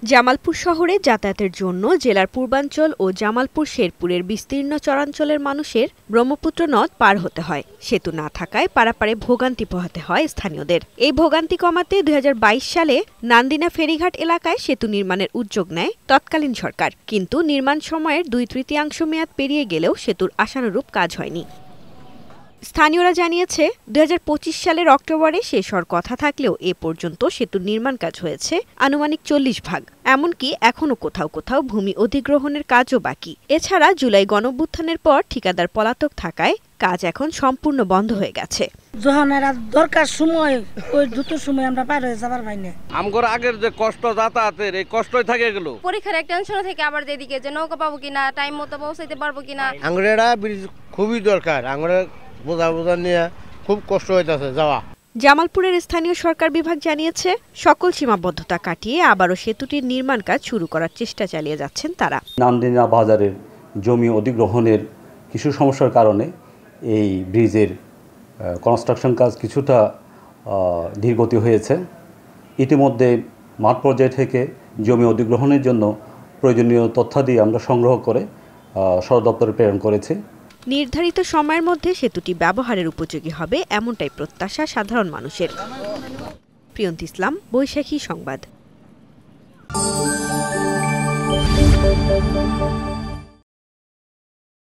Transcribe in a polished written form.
জামালপুর শহরে যাতায়াতের জন্য জেলার পূর্বাঞ্চল ও জামালপুর শেরপুরের বিস্তীর্ণ চরাঞ্চলের মানুষের ব্রহ্মপুত্র নদ পার হতে হয়। সেতু না থাকায় পারাপারে ভোগান্তি পোহাতে হয় স্থানীয়দের। এই ভোগান্তি কমাতে ২০২২ সালে নান্দিনা ফেরিঘাট এলাকায় সেতু নির্মাণের উদ্যোগ নেয় তৎকালীন সরকার, কিন্তু নির্মাণ সময়ের ২/৩ মেয়াদ পেরিয়ে গেলেও সেতুর আশানুরূপ কাজ হয়নি। স্থানীয়রা জানিয়েছে, ২০২৫ সালের অক্টোবরে শেষ হওয়ার কথা থাকলেও এ পর্যন্ত সেতুর নির্মাণ কাজ হয়েছে আনুমানিক ৪০ ভাগ। এমনকি এখনও কোথাও কোথাও ভূমি অধিগ্রহণের কাজও বাকি। এছাড়া জুলাই গণঅভ্যুত্থানের পর ঠিকাদার পলাতক থাকায় কাজ এখন সম্পূর্ণ বন্ধ হয়ে গেছে। যখন এরা দরকার সময় ওই দ্রুত সময় আমরা পার হয়ে যাবার পাই না। আমগর আগের যে কষ্ট যাতায়াতের এই কষ্টই থাকে গেল। পরীক্ষার এক টেনশন থেকে আবার যেদিকে যে নৌকা পাবো কিনা, টাইম মতো পৌঁছাইতে পারবো কিনা। আঙ্গুরেরা ব্রিজ খুবই দরকার। আঙ্গুরে বোঝা নিয়ে খুব কষ্ট হইতাছে যাওয়া। জামালপুরের স্থানীয় সরকার বিভাগ জানিয়েছে, সকল সীমাবদ্ধতা কাটিয়ে আবারও সেতুটির নির্মাণ কাজ শুরু করার চেষ্টা চালিয়ে যাচ্ছেন তারা। নান্দিনা বাজারের জমি অধিগ্রহণের কিছু সমস্যার কারণে এই ব্রিজের কনস্ট্রাকশন কাজ কিছুটা ধীরগতি হয়েছে। ইতিমধ্যে মাঠ পর্যায় থেকে জমি অধিগ্রহণের জন্য প্রয়োজনীয় তথ্যাদি আমরা সংগ্রহ করে সদর দপ্তরে প্রেরণ করেছি। নির্ধারিত সময়ের মধ্যে সেতুটি ব্যবহারের উপযোগী হবে এমনটাই প্রত্যাশা সাধারণ মানুষের। প্রিয়ন্তি ইসলাম, বৈশাখী সংবাদ।